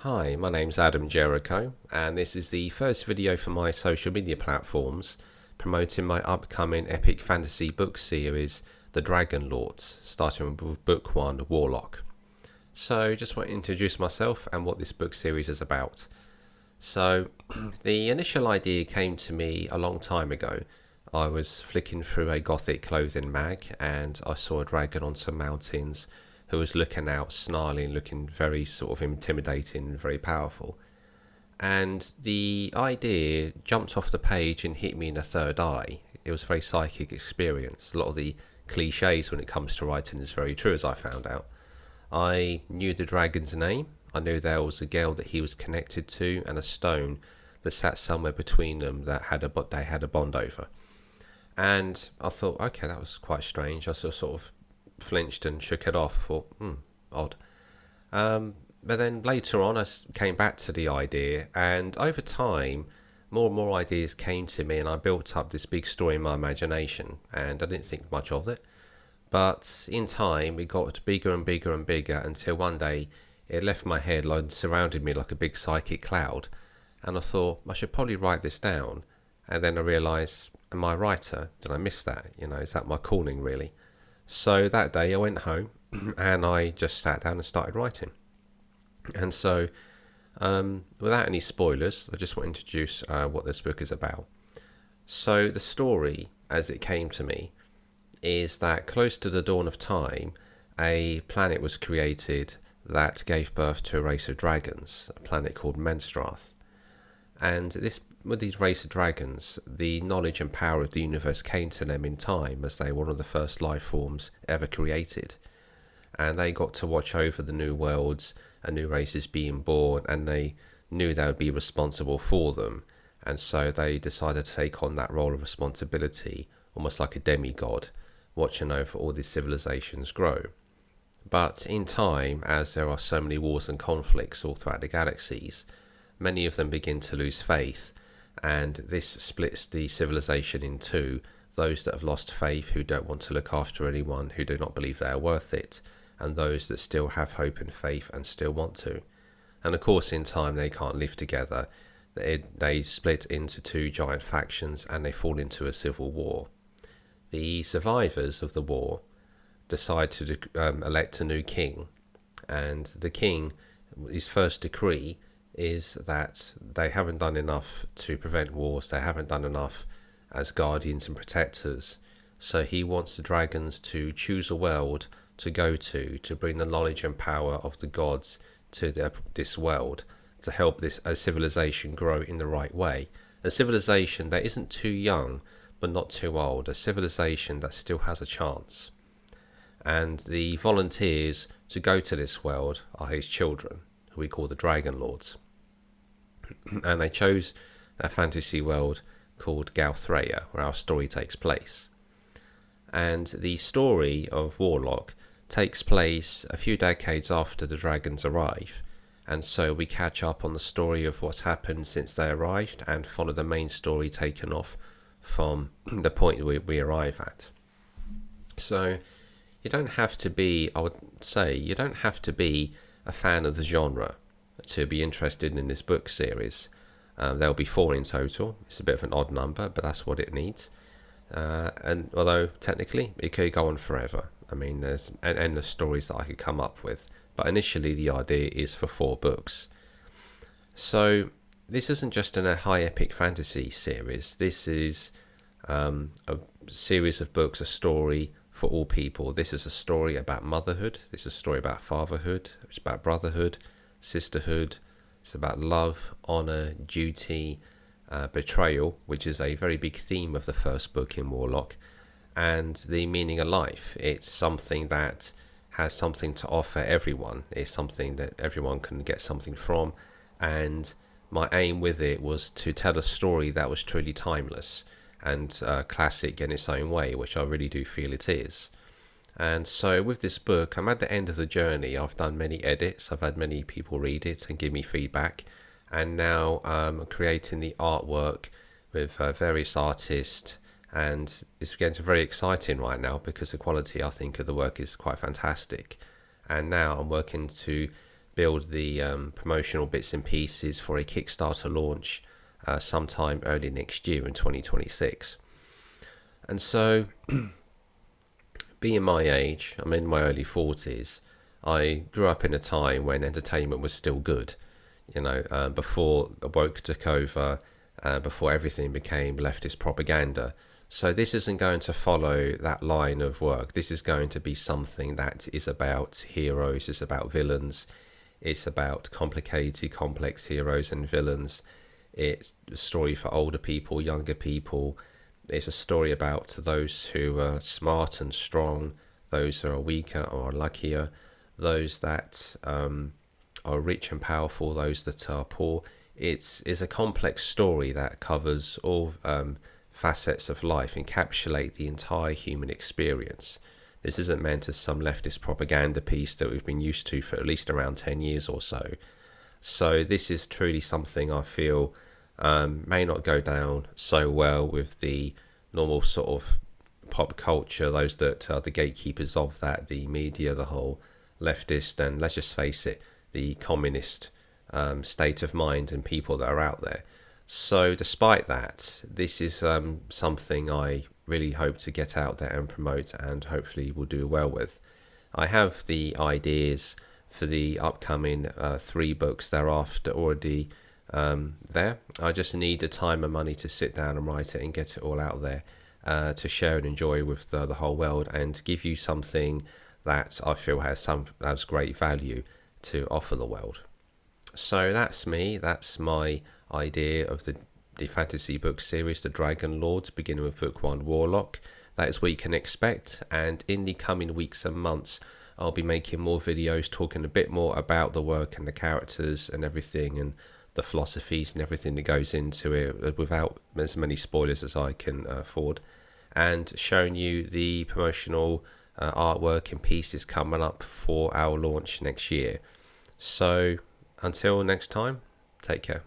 Hi, my name's Adam Jericho, and this is the first video for my social media platforms promoting my upcoming epic fantasy book series, The Dragon Lords, starting with book 1, Warlock. So, just want to introduce myself and what this book series is about. So, the initial idea came to me a long time ago. I was flicking through a gothic clothing mag and I saw a dragon on some mountains who was looking out, snarling, looking very sort of intimidating and very powerful. And the idea jumped off the page and hit me in the third eye. It was a very psychic experience. A lot of the cliches when it comes to writing is very true, as I found out. I knew the dragon's name. I knew there was a girl that he was connected to and a stone that sat somewhere between them that they had a bond over. And I thought, okay, that was quite strange. I sort of flinched and shook it off. I thought, odd. But then later on, I came back to the idea, and over time, more and more ideas came to me, and I built up this big story in my imagination, and I didn't think much of it. But in time, it got bigger and bigger and bigger until one day it left my head and surrounded me like a big psychic cloud. And I thought, I should probably write this down. And then I realised, am I a writer? Did I miss that? Is that my calling really? So that day I went home and I just sat down and started writing. And so, without any spoilers, I just want to introduce what this book is about. So the story, as it came to me, is that close to the dawn of time, a planet was created that gave birth to a race of dragons, a planet called Menstrath. And with these race of dragons, the knowledge and power of the universe came to them in time, as they were one of the first life forms ever created. And they got to watch over the new worlds and new races being born, and they knew they would be responsible for them. And so they decided to take on that role of responsibility, almost like a demigod, watching over all these civilizations grow. But in time, as there are so many wars and conflicts all throughout the galaxies, many of them begin to lose faith, and this splits the civilization in two: those that have lost faith, who don't want to look after anyone, who do not believe they are worth it, and those that still have hope and faith and still want to. And of course, in time, they can't live together. They split into two giant factions and they fall into a civil war. The survivors of the war decide to elect a new king, and the king, his first decree is that they haven't done enough to prevent wars, they haven't done enough as guardians and protectors, so he wants the dragons to choose a world to go to bring the knowledge and power of the gods to this world, to help this civilization grow in the right way. A civilization that isn't too young but not too old, a civilization that still has a chance. And the volunteers to go to this world are his children, who we call the Dragon Lords. And they chose a fantasy world called Galthreya, where our story takes place. And the story of Warlock takes place a few decades after the dragons arrive, and so we catch up on the story of what's happened since they arrived and follow the main story taken off from the point we arrive at. So you don't have to be, I would say, you don't have to be a fan of the genre to be interested in this book series. There'll be 4 in total. It's a bit of an odd number, but that's what it needs. And although technically it could go on forever. I mean, there's endless stories that I could come up with. But initially the idea is for 4 books. So this isn't just a high epic fantasy series. This is a series of books, a story for all people. This is a story about motherhood. This is a story about fatherhood. It's about brotherhood, sisterhood. It's about love, honor, duty, betrayal, which is a very big theme of the first book in Warlock, and the meaning of life. It's something that has something to offer everyone. It's something that everyone can get something from, and my aim with it was to tell a story that was truly timeless and classic in its own way, which I really do feel it is. And so with this book, I'm at the end of the journey. I've done many edits, I've had many people read it and give me feedback, and now I'm creating the artwork with various artists, and it's getting very exciting right now because the quality, I think, of the work is quite fantastic. And now I'm working to build the promotional bits and pieces for a Kickstarter launch sometime early next year in 2026. And so, being my age, I'm in my early 40s, I grew up in a time when entertainment was still good, before the woke took over, before everything became leftist propaganda. So this isn't going to follow that line of work. This is going to be something that is about heroes, it's about villains, it's about complicated, complex heroes and villains. It's a story for older people, younger people. It's a story about those who are smart and strong, those who are weaker or luckier, those that are rich and powerful, those that are poor. It's a complex story that covers all facets of life, encapsulate the entire human experience. This isn't meant as some leftist propaganda piece that we've been used to for at least around 10 years or so. So this is truly something I feel may not go down so well with the normal sort of pop culture, those that are the gatekeepers of that, the media, the whole leftist, and let's just face it, the communist state of mind and people that are out there. So despite that, this is something I really hope to get out there and promote, and hopefully will do well with. I have the ideas for the upcoming 3 books thereafter already there. I just need the time and money to sit down and write it and get it all out there to share and enjoy with the whole world, and give you something that I feel has great value to offer the world. So that's me. That's my idea of the fantasy book series, The Dragon Lords, beginning with book 1, Warlock. That is what you can expect, and in the coming weeks and months I'll be making more videos talking a bit more about the work and the characters and everything, and the philosophies and everything that goes into it, without as many spoilers as I can afford, and showing you the promotional artwork and pieces coming up for our launch next year. So until next time, take care.